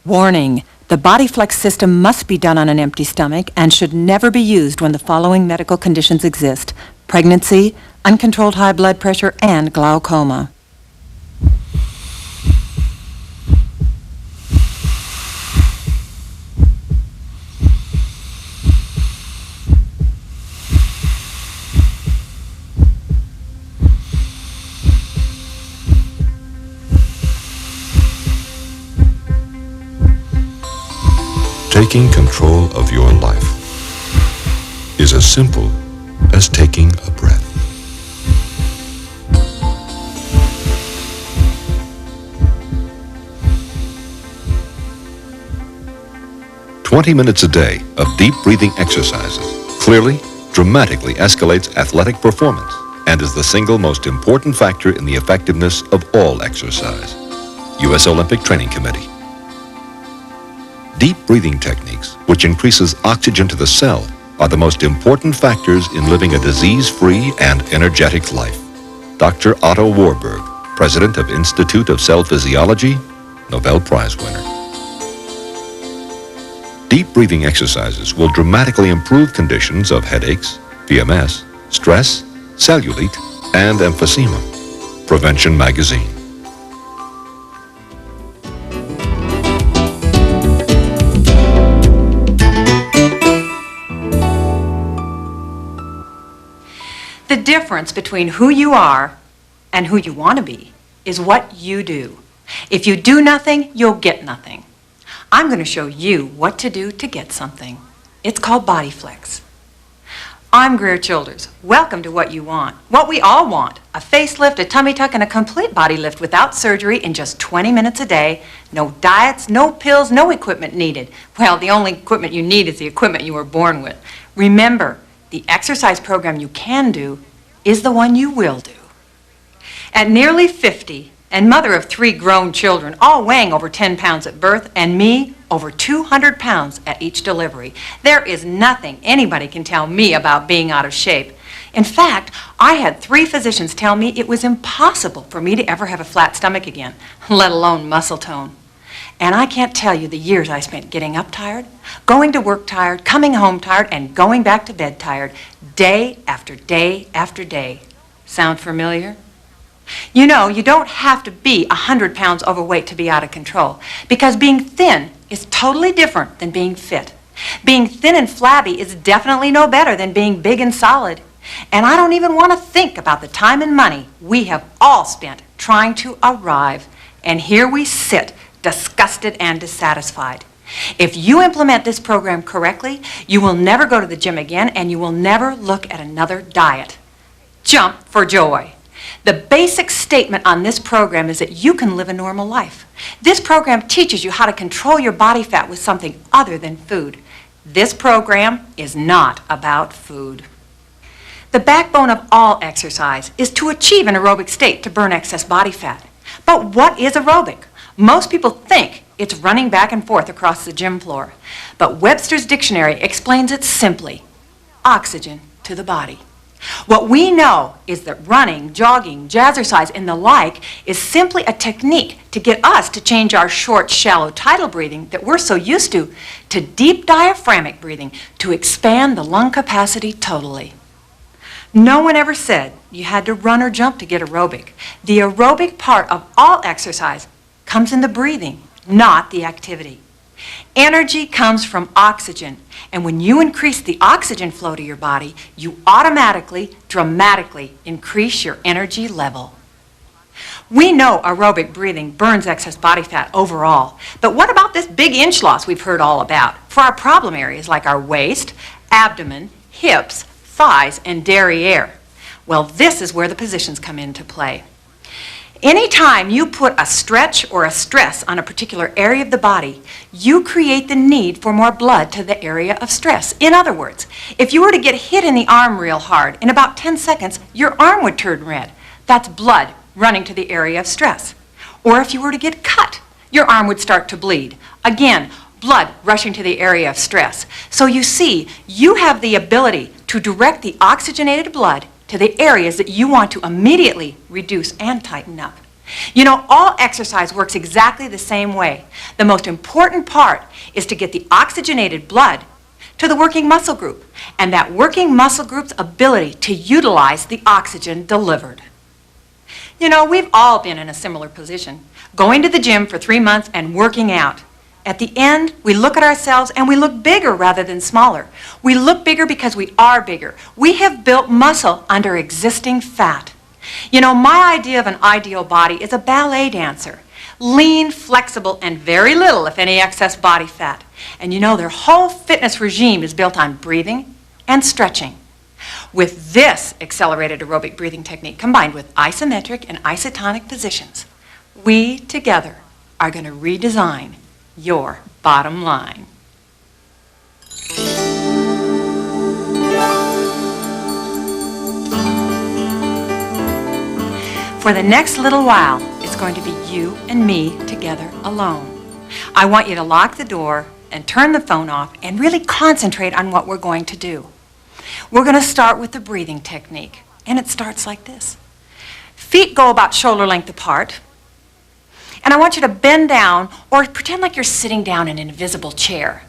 Warning: the BodyFlex system must be done on an empty stomach and should never be used when the following medical conditions exist: pregnancy, uncontrolled high blood pressure, and glaucoma. Taking control of your life is as simple as taking a breath. "20 minutes a day of deep breathing exercises clearly, dramatically escalates athletic performance and is the single most important factor in the effectiveness of all exercise." U.S. Olympic Training Committee. Deep breathing techniques, which increases oxygen to the cell, are the most important factors in living a disease-free and energetic life. Dr. Otto Warburg, President of Institute of Cell Physiology, Nobel Prize winner. Deep breathing exercises will dramatically improve conditions of headaches, PMS, stress, cellulite, and emphysema. Prevention Magazine. The difference between who you are and who you want to be is what you do. If you do nothing, you'll get nothing. I'm going to show you what to do to get something. It's called BodyFlex. I'm Greer Childers. Welcome to What You Want. What we all want: a facelift, a tummy tuck, and a complete body lift without surgery in just 20 minutes a day. No diets, no pills, no equipment needed. Well, the only equipment you need is the equipment you were born with. Remember, the exercise program you can do is the one you will do. At nearly 50, and mother of 3 grown children, all weighing over 10 pounds at birth, and me over 200 pounds at each delivery, there is nothing anybody can tell me about being out of shape. In fact, I had 3 physicians tell me it was impossible for me to ever have a flat stomach again, let alone muscle tone. And I can't tell you the years I spent getting up tired, going to work tired, coming home tired, and going back to bed tired, day after day after day. Sound familiar? You know, you don't have to be 100 pounds overweight to be out of control, because being thin is totally different than being fit. Being thin and flabby is definitely no better than being big and solid. And I don't even want to think about the time and money we have all spent trying to arrive. And here we sit, disgusted and dissatisfied. If you implement this program correctly, you will never go to the gym again, and you will never look at another diet. Jump for joy. The basic statement on this program is that you can live a normal life. This program teaches you how to control your body fat with something other than food. This program is not about food. The backbone of all exercise is to achieve an aerobic state to burn excess body fat. But what is aerobic? Most people think it's running back and forth across the gym floor. But Webster's Dictionary explains it simply: oxygen to the body. What we know is that running, jogging, jazzercise, and the like is simply a technique to get us to change our short, shallow tidal breathing that we're so used to deep diaphragmic breathing, to expand the lung capacity totally. No one ever said you had to run or jump to get aerobic. The aerobic part of all exercise comes in the breathing, not the activity. Energy comes from oxygen, and when you increase the oxygen flow to your body, you automatically, dramatically increase your energy level. We know aerobic breathing burns excess body fat overall, but what about this big inch loss we've heard all about for our problem areas like our waist, abdomen, hips, thighs, and derriere? Well, this is where the positions come into play. Anytime you put a stretch or a stress on a particular area of the body, you create the need for more blood to the area of stress. In other words, if you were to get hit in the arm real hard, in about 10 seconds, your arm would turn red. That's blood running to the area of stress. Or if you were to get cut, your arm would start to bleed. Again, blood rushing to the area of stress. So you see, you have the ability to direct the oxygenated blood to the areas that you want to immediately reduce and tighten up. You know, all exercise works exactly the same way. The most important part is to get the oxygenated blood to the working muscle group, and that working muscle group's ability to utilize the oxygen delivered. You know, we've all been in a similar position, going to the gym for 3 months and working out. At the end, we look at ourselves and we look bigger rather than smaller. We look bigger because we are bigger. We have built muscle under existing fat. You know, my idea of an ideal body is a ballet dancer. Lean, flexible, and very little, if any, excess body fat. And you know, their whole fitness regime is built on breathing and stretching. With this accelerated aerobic breathing technique combined with isometric and isotonic positions, we together are going to redesign your bottom line. For the next little while, it's going to be you and me together alone. I want you to lock the door and turn the phone off and really concentrate on what we're going to do. We're going to start with the breathing technique, and it starts like this. Feet go about shoulder length apart, and I want you to bend down or pretend like you're sitting down in an invisible chair.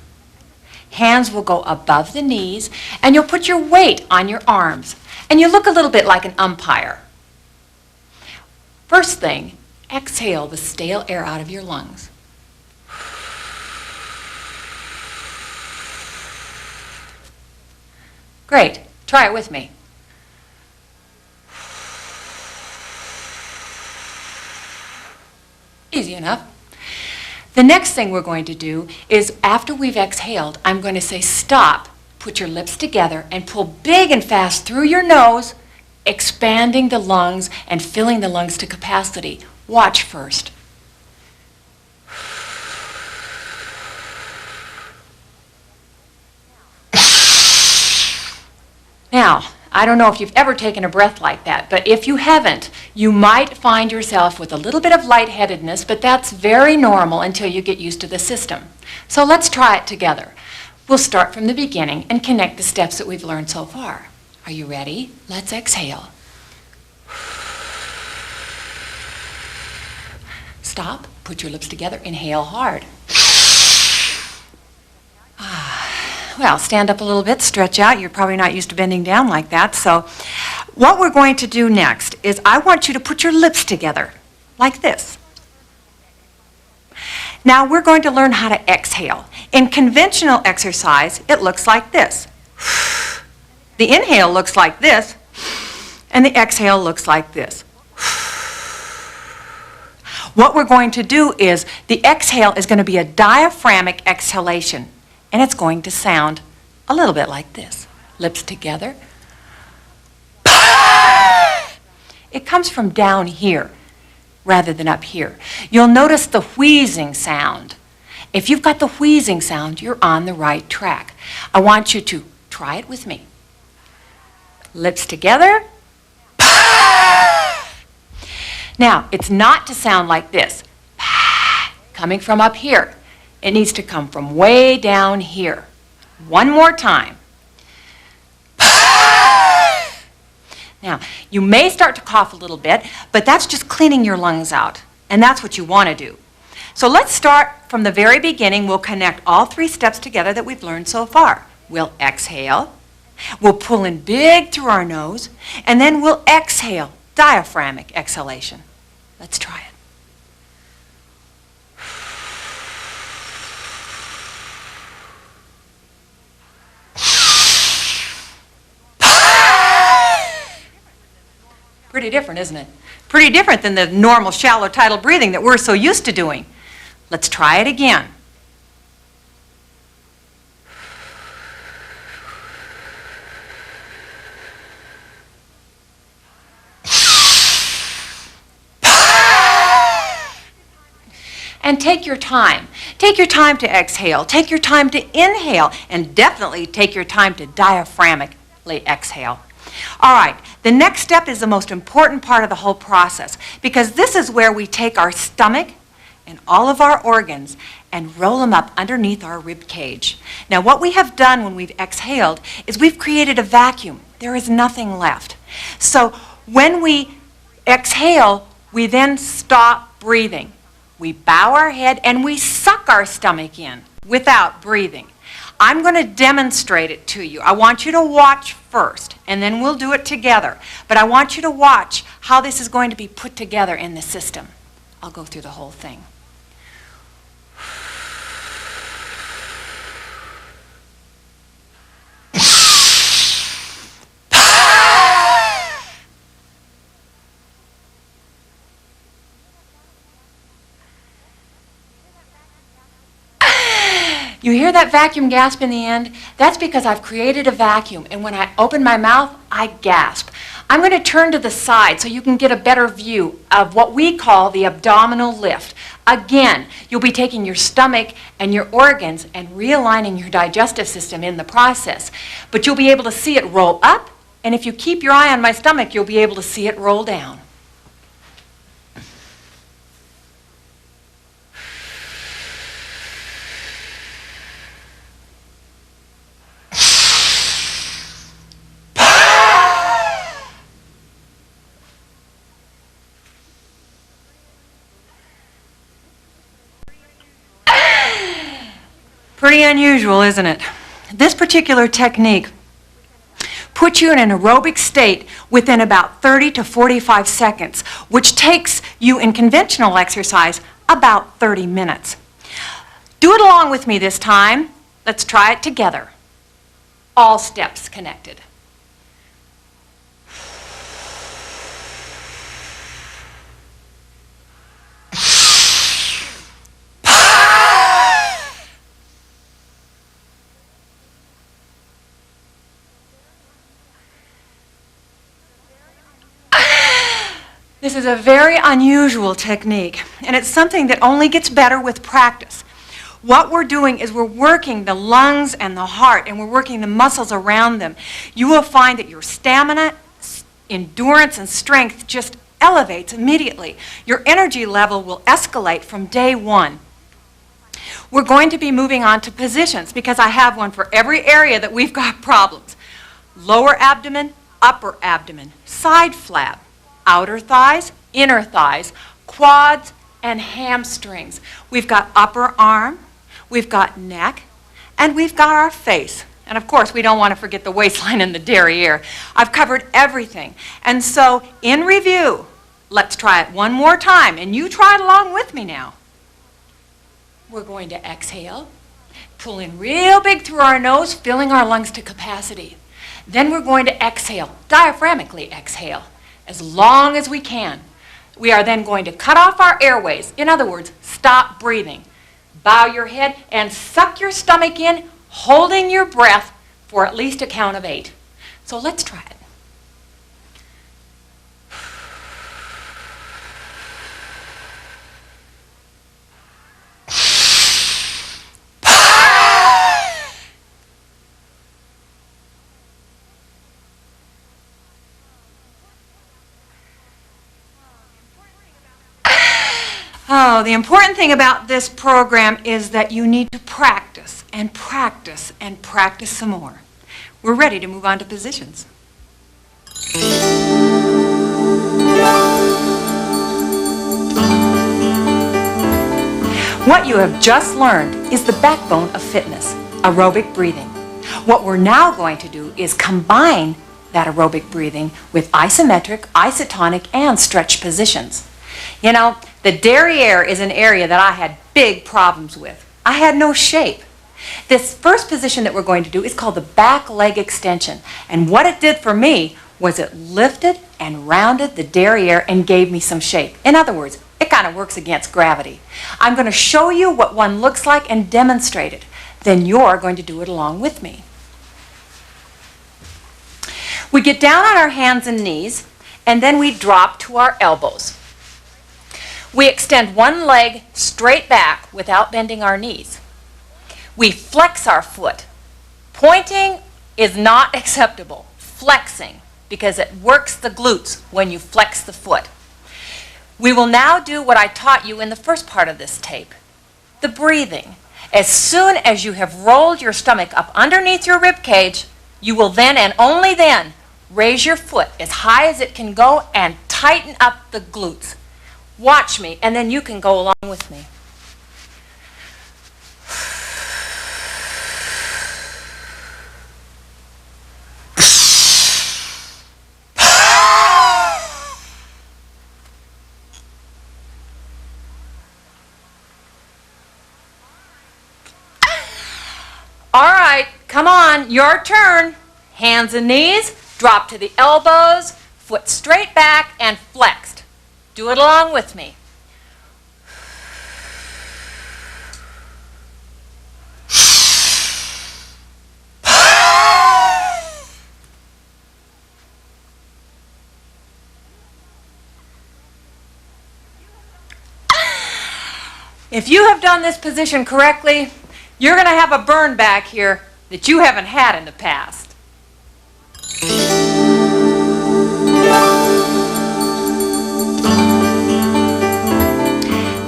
Hands will go above the knees, and you'll put your weight on your arms, and you look a little bit like an umpire. First thing, exhale the stale air out of your lungs. Great. Try it with me. Easy enough. The next thing we're going to do is, after we've exhaled, I'm going to say stop, put your lips together, and pull big and fast through your nose, expanding the lungs and filling the lungs to capacity. Watch first. Now, I don't know if you've ever taken a breath like that, but if you haven't, you might find yourself with a little bit of lightheadedness, but that's very normal until you get used to the system. So let's try it together. We'll start from the beginning and connect the steps that we've learned so far. Are you ready? Let's exhale. Stop, put your lips together, inhale hard. Well, stand up a little bit, stretch out. You're probably not used to bending down like that. So what we're going to do next is I want you to put your lips together like this. Now we're going to learn how to exhale. In conventional exercise, it looks like this. The inhale looks like this, and the exhale looks like this. What we're going to do is the exhale is going to be a diaphragmatic exhalation. And it's going to sound a little bit like this. Lips together. It comes from down here rather than up here. You'll notice the wheezing sound. If you've got the wheezing sound, you're on the right track. I want you to try it with me. Lips together. Now, it's not to sound like this, coming from up here. It needs to come from way down here. One more time. Now, you may start to cough a little bit, but that's just cleaning your lungs out, and that's what you want to do. So let's start from the very beginning. We'll connect all 3 steps together that we've learned so far. We'll exhale, we'll pull in big through our nose, and then we'll exhale, diaphragmatic exhalation. Let's try it. Pretty different, isn't it? Pretty different than the normal shallow tidal breathing that we're so used to doing. Let's try it again. And take your time. Take your time to exhale. Take your time to inhale. And definitely take your time to diaphragmatically exhale. All right, the next step is the most important part of the whole process, because this is where we take our stomach and all of our organs and roll them up underneath our rib cage. Now, what we have done when we've exhaled is we've created a vacuum. There is nothing left. So when we exhale, We then stop breathing. We bow our head and we suck our stomach in without breathing. I'm going to demonstrate it to you. I want you to watch first, and then we'll do it together. But I want you to watch how this is going to be put together in the system. I'll go through the whole thing. You hear that vacuum gasp in the end? That's because I've created a vacuum, and when I open my mouth, I gasp. I'm going to turn to the side so you can get a better view of what we call the abdominal lift. Again, you'll be taking your stomach and your organs and realigning your digestive system in the process. But you'll be able to see it roll up, and if you keep your eye on my stomach, you'll be able to see it roll down. Pretty unusual, isn't it? This particular technique puts you in an aerobic state within about 30 to 45 seconds, which takes you in conventional exercise about 30 minutes. Do it along with me this time. Let's try it together. All steps connected. This is a very unusual technique, and it's something that only gets better with practice. What we're doing is we're working the lungs and the heart, and we're working the muscles around them. You will find that your stamina, endurance, and strength just elevates immediately. Your energy level will escalate from day one. We're going to be moving on to positions because I have one for every area that we've got problems. Lower abdomen, upper abdomen, side flap, outer thighs, inner thighs, quads, and hamstrings. We've got upper arm, we've got neck, and we've got our face. And of course, we don't want to forget the waistline and the derriere. I've covered everything. And so, in review, let's try it one more time, and you try it along with me now. We're going to exhale, pull in real big through our nose, filling our lungs to capacity. Then we're going to exhale, diaphragmically exhale, as long as we can. We are then going to cut off our airways. In other words, stop breathing. Bow your head and suck your stomach in, holding your breath for at least a count of 8. So let's try it. Oh, the important thing about this program is that you need to practice and practice and practice some more. We're ready to move on to positions. What you have just learned is the backbone of fitness, aerobic breathing. What we're now going to do is combine that aerobic breathing with isometric, isotonic, and stretch positions. You know, the derriere is an area that I had big problems with. I had no shape. This first position that we're going to do is called the back leg extension. And what it did for me was it lifted and rounded the derriere and gave me some shape. In other words, it kind of works against gravity. I'm going to show you what one looks like and demonstrate it. Then you're going to do it along with me. We get down on our hands and knees, and then we drop to our elbows. We extend one leg straight back without bending our knees. We flex our foot. Pointing is not acceptable. Flexing, because it works the glutes when you flex the foot. We will now do what I taught you in the first part of this tape, the breathing. As soon as you have rolled your stomach up underneath your rib cage, you will then and only then raise your foot as high as it can go and tighten up the glutes. Watch me, and then you can go along with me. All right, come on, your turn. Hands and knees, drop to the elbows, foot straight back and flexed. Do it along with me. If you have done this position correctly, you're going to have a burn back here that you haven't had in the past.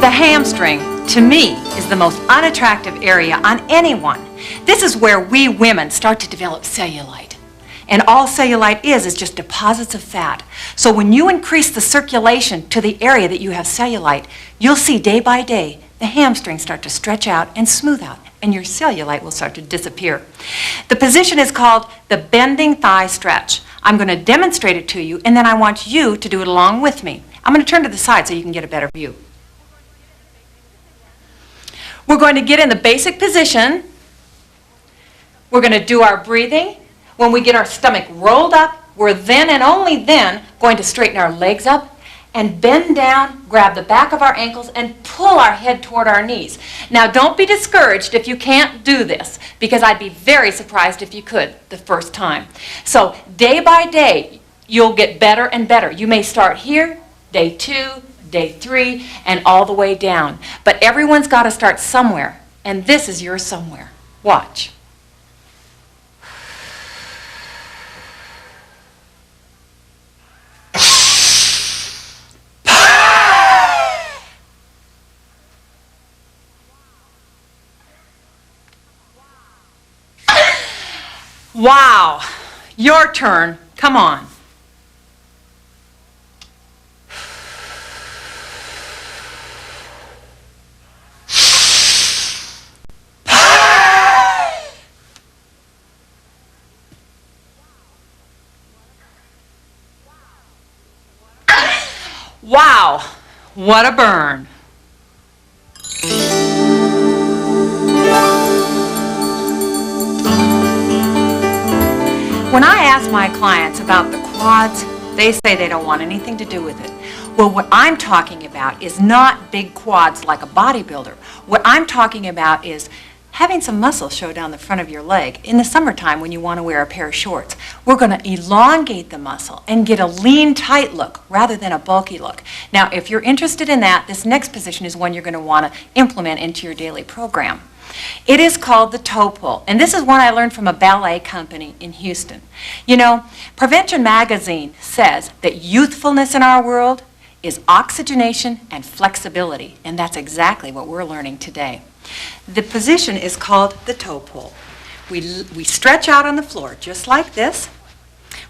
The hamstring, to me, is the most unattractive area on anyone. This is where we women start to develop cellulite. And all cellulite is just deposits of fat. So when you increase the circulation to the area that you have cellulite, you'll see day by day the hamstrings start to stretch out and smooth out, and your cellulite will start to disappear. The position is called the bending thigh stretch. I'm going to demonstrate it to you, and then I want you to do it along with me. I'm going to turn to the side so you can get a better view. We're going to get in the basic position. We're going to do our breathing. When we get our stomach rolled up, we're then and only then going to straighten our legs up and bend down, grab the back of our ankles, and pull our head toward our knees. Now, don't be discouraged if you can't do this, because I'd be very surprised if you could the first time. So, day by day, you'll get better and better. You may start here, day 2, day 3, and all the way down. But everyone's got to start somewhere, and this is your somewhere. Watch. Wow, your turn. Come on. Wow, what a burn. When I ask my clients about the quads, they say they don't want anything to do with it. Well, what I'm talking about is not big quads like a bodybuilder. What I'm talking about is having some muscle show down the front of your leg in the summertime when you want to wear a pair of shorts. We're going to elongate the muscle and get a lean, tight look rather than a bulky look. Now, if you're interested in that, this next position is one you're going to want to implement into your daily program. It is called the toe pull, and this is one I learned from a ballet company in Houston. You know, Prevention Magazine says that youthfulness in our world is oxygenation and flexibility, and that's exactly what we're learning today. The position is called the toe pull. We stretch out on the floor just like this.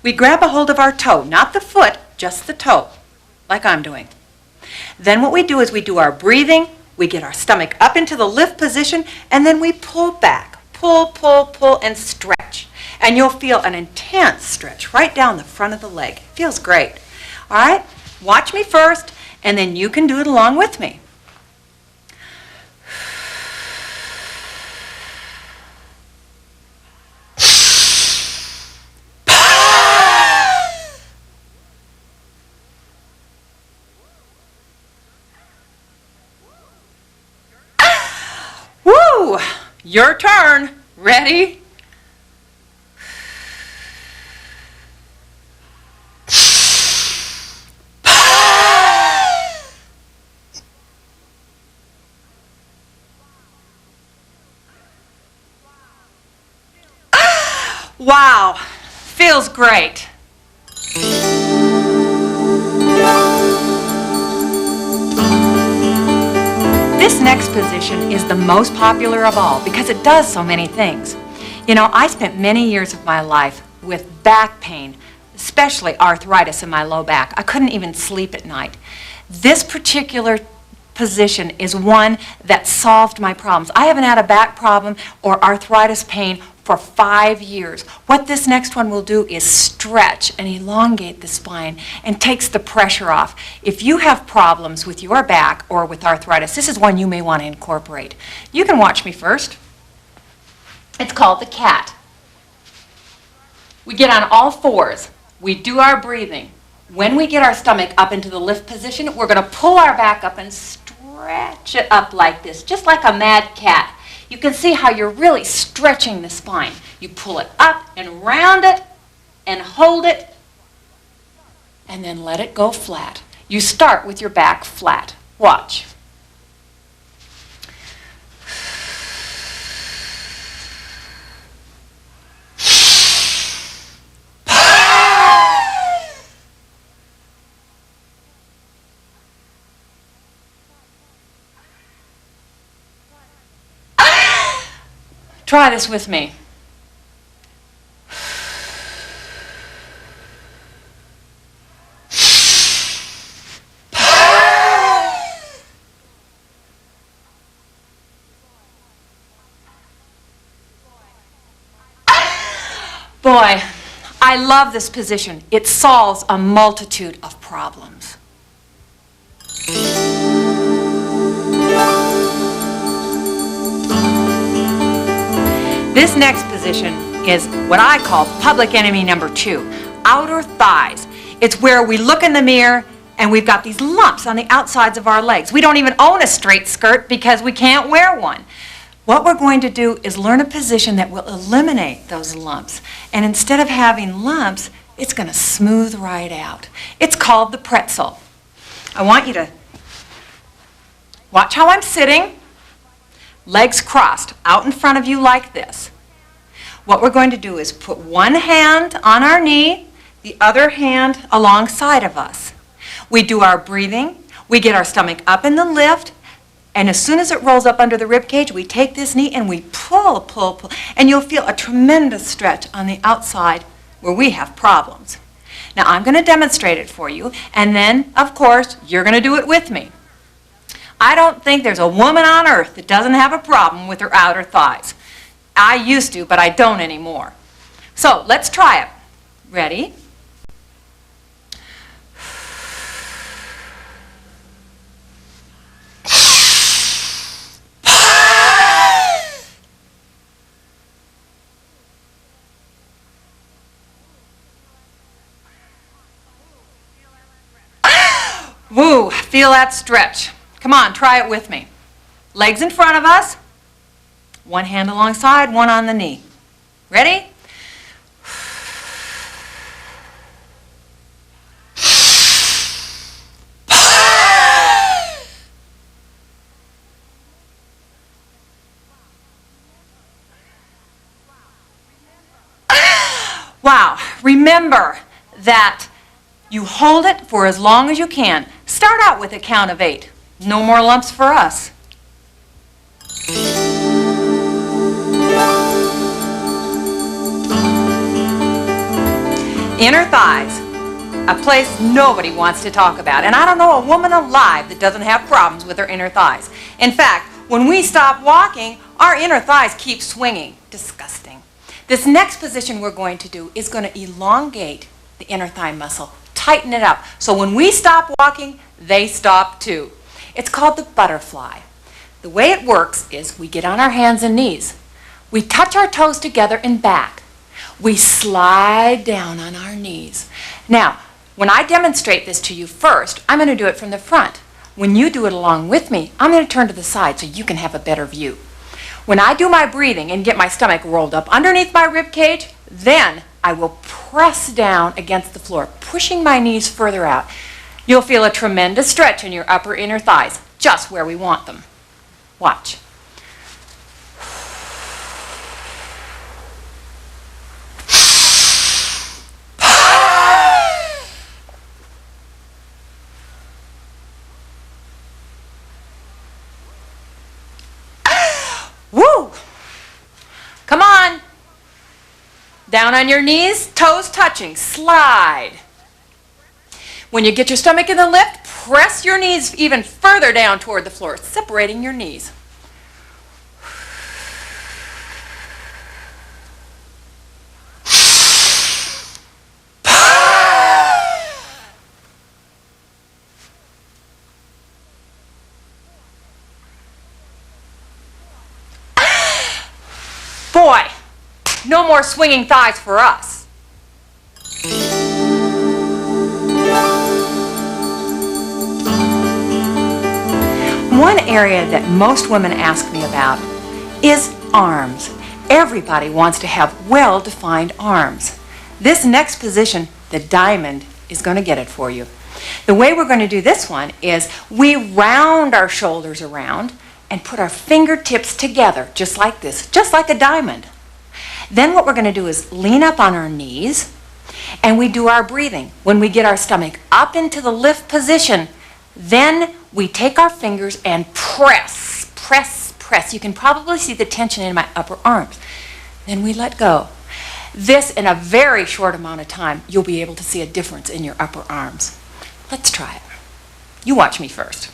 We grab a hold of our toe, not the foot, just the toe, like I'm doing. Then what we do is we do our breathing. We get our stomach up into the lift position, and then we pull back. Pull, pull, pull, and stretch. And you'll feel an intense stretch right down the front of the leg. It feels great. All right? Watch me first, and then you can do it along with me. Woo! Your turn. Ready? Wow, feels great. This next position is the most popular of all because it does so many things. You know, I spent many years of my life with back pain especially arthritis in my low back. I couldn't even sleep at night. This particular position is one that solved my problems. I haven't had a back problem or arthritis pain for 5 years. What this next one will do is stretch and elongate the spine and takes the pressure off. If you have problems with your back or with arthritis, this is one you may want to incorporate. You can watch me first. It's called the cat. We get on all fours. We do our breathing. When we get our stomach up into the lift position, we're going to pull our back up and stretch it up like this, just like a mad cat. You can see how you're really stretching the spine. You pull it up and round it and hold it and then let it go flat. You start with your back flat. Watch. Try this with me. Boy, I love this position. It solves a multitude of problems. This next position is what I call public enemy number 2, outer thighs. It's where we look in the mirror and we've got these lumps on the outsides of our legs. We don't even own a straight skirt because we can't wear one. What we're going to do is learn a position that will eliminate those lumps. And instead of having lumps, it's going to smooth right out. It's called the pretzel. I want you to watch how I'm sitting. Legs crossed out in front of you like this. What we're going to do is put one hand on our knee, the other hand alongside of us. We do our breathing, we get our stomach up in the lift, and as soon as it rolls up under the rib cage, we take this knee and we pull, pull, pull, and you'll feel a tremendous stretch on the outside where we have problems. Now I'm going to demonstrate it for you, and then, of course, you're going to do it with me. I don't think there's a woman on earth that doesn't have a problem with her outer thighs. I used to, but I don't anymore. So let's try it. Ready? Woo, feel that stretch. Come on, try it with me. Legs in front of us. One hand alongside, one on the knee. Ready? Wow, remember that you hold it for as long as you can. Start out with a count of 8. No more lumps for us. Inner thighs, a place nobody wants to talk about. And I don't know a woman alive that doesn't have problems with her inner thighs. In fact, when we stop walking, our inner thighs keep swinging. Disgusting. This next position we're going to do is going to elongate the inner thigh muscle, tighten it up. So when we stop walking, they stop too. It's called the butterfly. The way it works is we get on our hands and knees. We touch our toes together and back. We slide down on our knees. Now, when I demonstrate this to you first, I'm going to do it from the front. When you do it along with me, I'm going to turn to the side so you can have a better view. When I do my breathing and get my stomach rolled up underneath my rib cage, then I will press down against the floor, pushing my knees further out. You'll feel a tremendous stretch in your upper inner thighs, just where we want them. Watch. Woo! Come on. Down on your knees, toes touching. watching, slide. When you get your stomach in the lift, press your knees even further down toward the floor, separating your knees. Boy, no more swinging thighs for us. One area that most women ask me about is arms. Everybody wants to have well-defined arms. This next position, the diamond, is going to get it for you. The way we're going to do this one is we round our shoulders around and put our fingertips together, just like this, just like a diamond. Then what we're going to do is lean up on our knees, and we do our breathing. When we get our stomach up into the lift position, then we take our fingers and press, press, press. You can probably see the tension in my upper arms. Then we let go. This, in a very short amount of time, you'll be able to see a difference in your upper arms. Let's try it. You watch me first.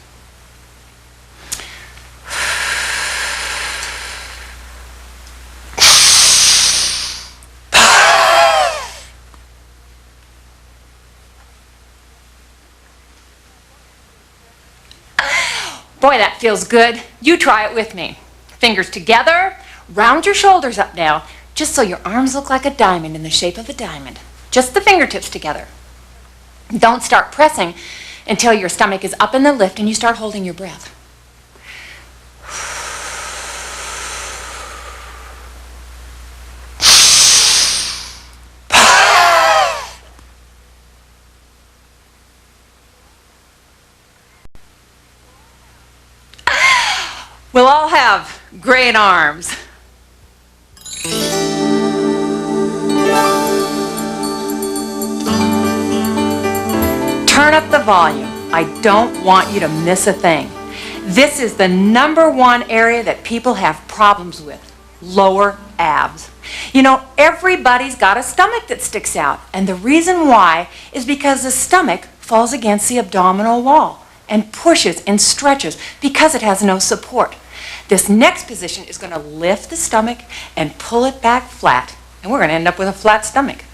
Boy, that feels good. You try it with me. Fingers together, round your shoulders up now, just so your arms look like a diamond in the shape of a diamond. Just the fingertips together. Don't start pressing until your stomach is up in the lift and you start holding your breath. We'll all have great arms. Turn up the volume. I don't want you to miss a thing. This is the #1 area that people have problems with, lower abs. You know, everybody's got a stomach that sticks out, and the reason why is because the stomach falls against the abdominal wall and pushes and stretches because it has no support. This next position is going to lift the stomach and pull it back flat, and we're going to end up with a flat stomach.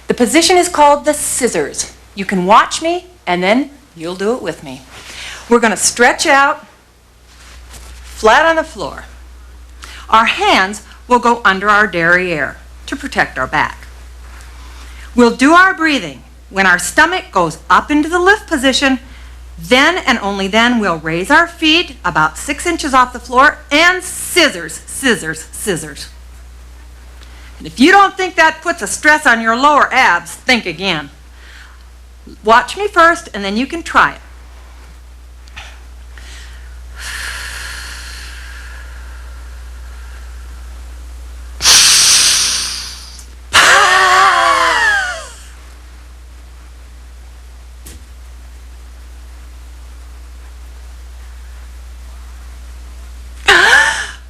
The position is called the scissors. You can watch me, and then you'll do it with me. We're going to stretch out flat on the floor. Our hands will go under our derriere to protect our back. We'll do our breathing. When our stomach goes up into the lift position, then and only then we'll raise our feet about 6 inches off the floor and scissors, scissors, scissors. And if you don't think that puts a stress on your lower abs, think again. Watch me first and then you can try it.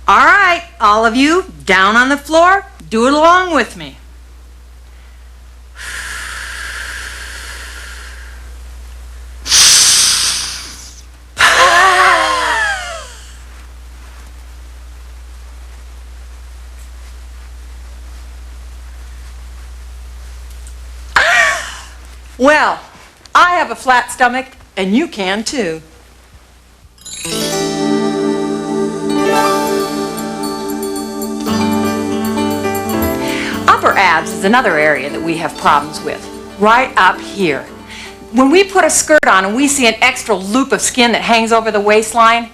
All right, all of you down on the floor, do it along with me. Well, I have a flat stomach, and you can too. Upper abs is another area that we have problems with, right up here. When we put a skirt on and we see an extra loop of skin that hangs over the waistline,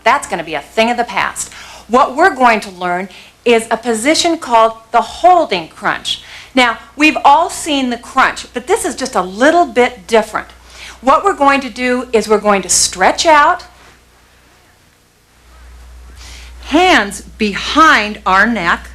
that's going to be a thing of the past. What we're going to learn is a position called the holding crunch. Now, we've all seen the crunch, but this is just a little bit different. What we're going to do is we're going to stretch out, hands behind our neck,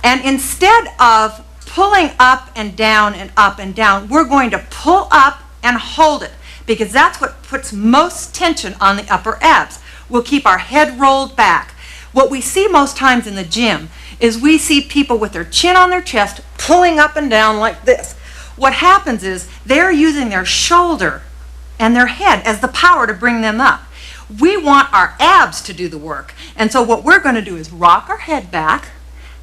and instead of pulling up and down and up and down, we're going to pull up and hold it, because that's what puts most tension on the upper abs. We'll keep our head rolled back. What we see most times in the gym is we see people with their chin on their chest pulling up and down like this. What happens is they're using their shoulder and their head as the power to bring them up. We want our abs to do the work. And so what we're going to do is rock our head back,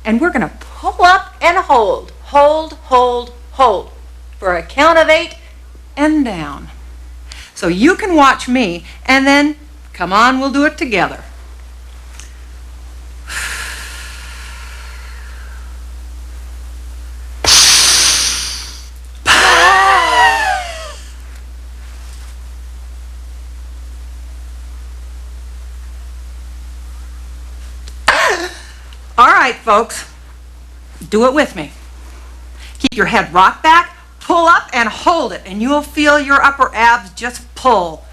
and we're going to pull up and hold. Hold, hold, hold. For a count of 8 and down. So you can watch me, and then, come on, we'll do it together. All right, folks, do it with me. Keep your head rocked back, pull up and hold it, and you'll feel your upper abs just pull.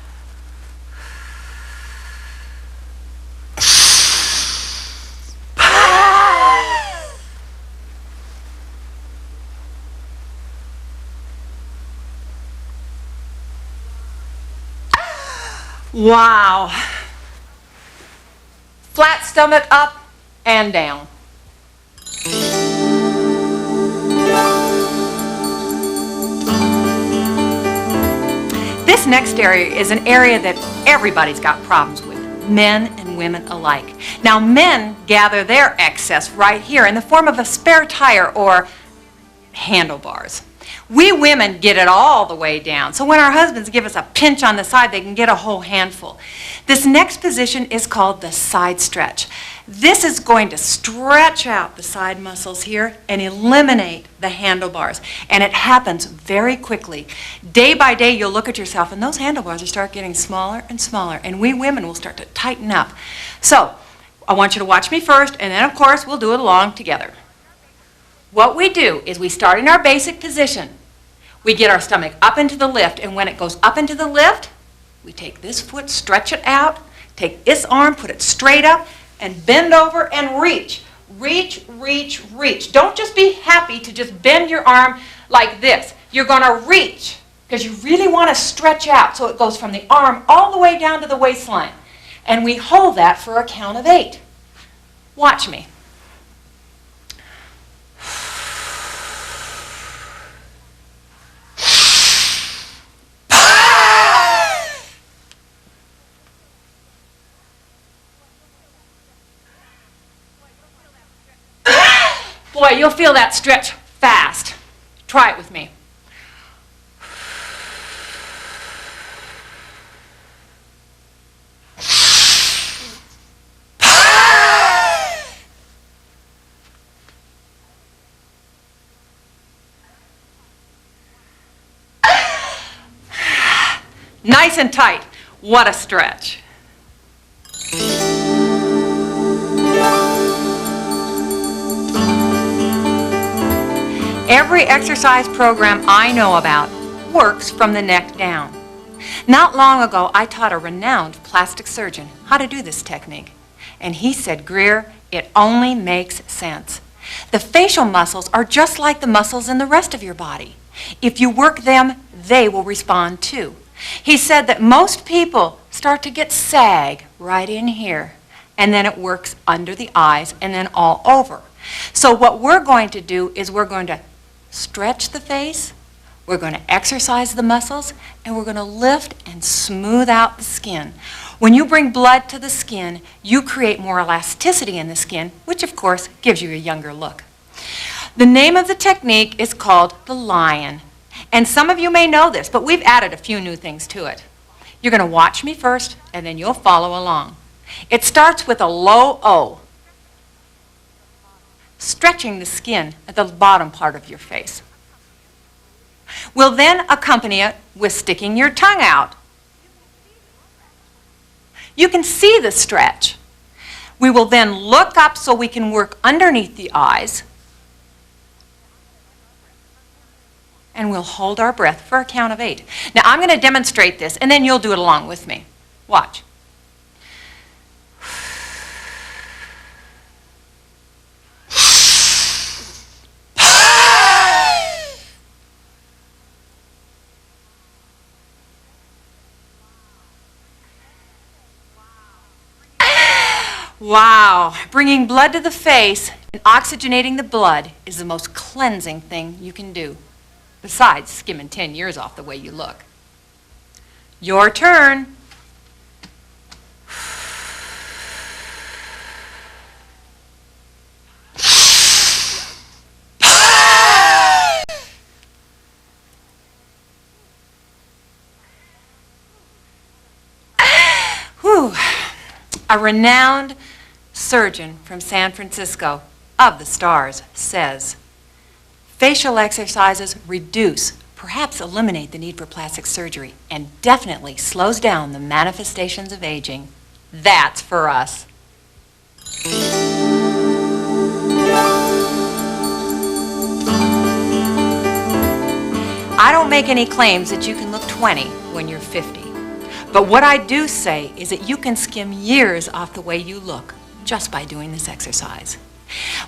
Wow. Flat stomach up and down. This next area is an area that everybody's got problems with, men and women alike. Now, men gather their excess right here in the form of a spare tire or handlebars. We women get it all the way down, so when our husbands give us a pinch on the side, they can get a whole handful. This next position is called the side stretch. This is going to stretch out the side muscles here and eliminate the handlebars, and it happens very quickly. Day by day, you'll look at yourself, and those handlebars will start getting smaller and smaller, and we women will start to tighten up. So, I want you to watch me first, and then, of course, we'll do it along together. What we do is we start in our basic position. We get our stomach up into the lift, and when it goes up into the lift, we take this foot, stretch it out, take this arm, put it straight up, and bend over and reach. Reach, reach, reach. Don't just be happy to just bend your arm like this. You're going to reach because you really want to stretch out so it goes from the arm all the way down to the waistline. And we hold that for a count of 8. Watch me. Boy, you'll feel that stretch fast. Try it with me. Nice and tight. What a stretch. Every exercise program I know about works from the neck down. Not long ago, I taught a renowned plastic surgeon how to do this technique. And he said, Greer, it only makes sense. The facial muscles are just like the muscles in the rest of your body. If you work them, they will respond too. He said that most people start to get sag right in here, and then it works under the eyes and then all over. So what we're going to do is we're going to stretch the face, we're going to exercise the muscles, and we're going to lift and smooth out the skin. When you bring blood to the skin, you create more elasticity in the skin, which of course gives you a younger look. The name of the technique is called the lion. And some of you may know this, but we've added a few new things to it. You're going to watch me first, and then you'll follow along. It starts with a low O, stretching the skin at the bottom part of your face. We'll then accompany it with sticking your tongue out. You can see the stretch. We will then look up so we can work underneath the eyes. And we'll hold our breath for a count of 8. Now I'm going to demonstrate this, and then you'll do it along with me. Watch. Wow, bringing blood to the face And oxygenating the blood is the most cleansing thing you can do, besides skimming 10 years off the way you look. Your turn. Whew. A renowned surgeon from San Francisco, of the stars, says, facial exercises reduce, perhaps eliminate the need for plastic surgery, and definitely slows down the manifestations of aging. That's for us. I don't make any claims that you can look 20 when you're 50. But what I do say is that you can skim years off the way you look just by doing this exercise.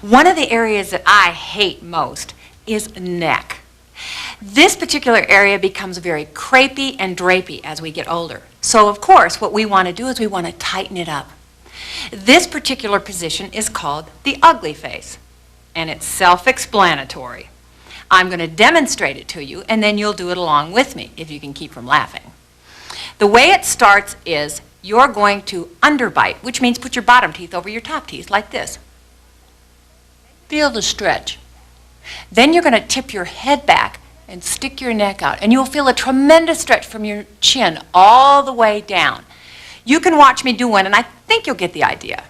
One of the areas that I hate most is neck. This particular area becomes very crepey and drapey as we get older. So of course what we want to do is we want to tighten it up. This particular position is called the ugly face, and it's self-explanatory. I'm going to demonstrate it to you, and then you'll do it along with me if you can keep from laughing. The way it starts is you're going to underbite, which means put your bottom teeth over your top teeth like this. Feel the stretch. Then you're going to tip your head back and stick your neck out, and you'll feel a tremendous stretch from your chin all the way down. You can watch me do one, and I think you'll get the idea.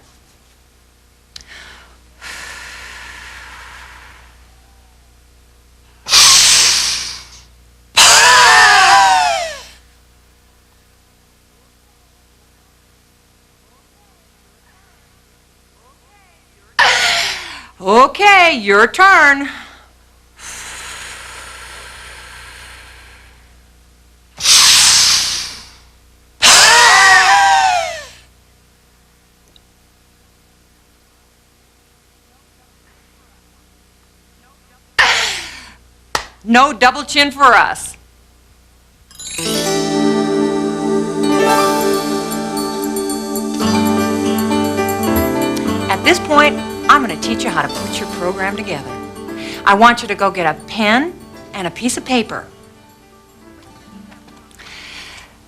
Okay, your turn. No double chin for us. At this point, I'm going to teach you how to put your program together. I want you to go get a pen and a piece of paper.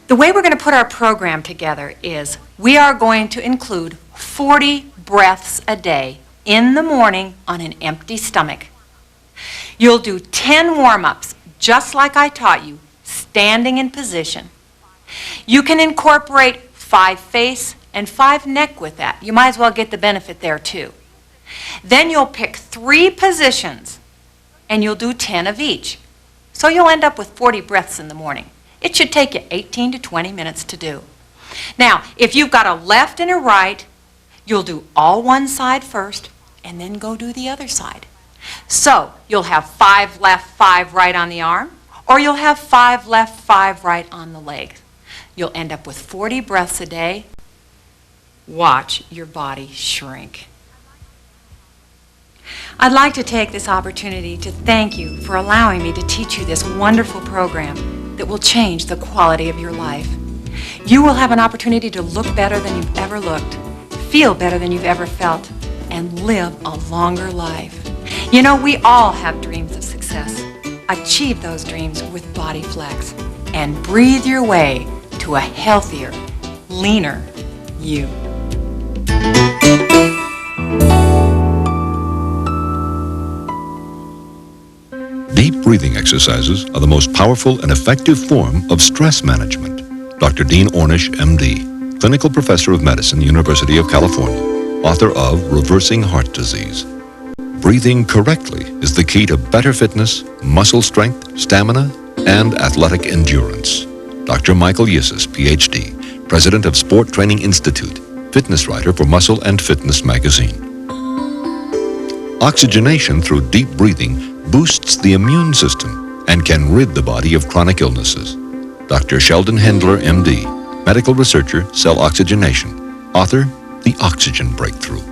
The way we're going to put our program together is we are going to include 40 breaths a day in the morning on an empty stomach. You'll do 10 warm-ups, just like I taught you, standing in position. You can incorporate 5 face and 5 neck with that. You might as well get the benefit there too. Then you'll pick 3 positions, and you'll do 10 of each. So you'll end up with 40 breaths in the morning. It should take you 18 to 20 minutes to do. Now, if you've got a left and a right, you'll do all one side first, and then go do the other side. So you'll have 5 left, 5 right on the arm, or you'll have 5 left, 5 right on the leg. You'll end up with 40 breaths a day. Watch your body shrink. I'd like to take this opportunity to thank you for allowing me to teach you this wonderful program that will change the quality of your life. You will have an opportunity to look better than you've ever looked, feel better than you've ever felt, and live a longer life. You know, we all have dreams of success. Achieve those dreams with Body Flex and breathe your way to a healthier, leaner you. Deep breathing exercises are the most powerful and effective form of stress management. Dr. Dean Ornish, MD, Clinical Professor of Medicine, University of California, author of Reversing Heart Disease. Breathing correctly is the key to better fitness, muscle strength, stamina, and athletic endurance. Dr. Michael Yissis, PhD, President of Sport Training Institute, fitness writer for Muscle and Fitness magazine. Oxygenation through deep breathing boosts the immune system and can rid the body of chronic illnesses. Dr. Sheldon Hendler, MD, medical researcher, cell oxygenation, author, The Oxygen Breakthrough.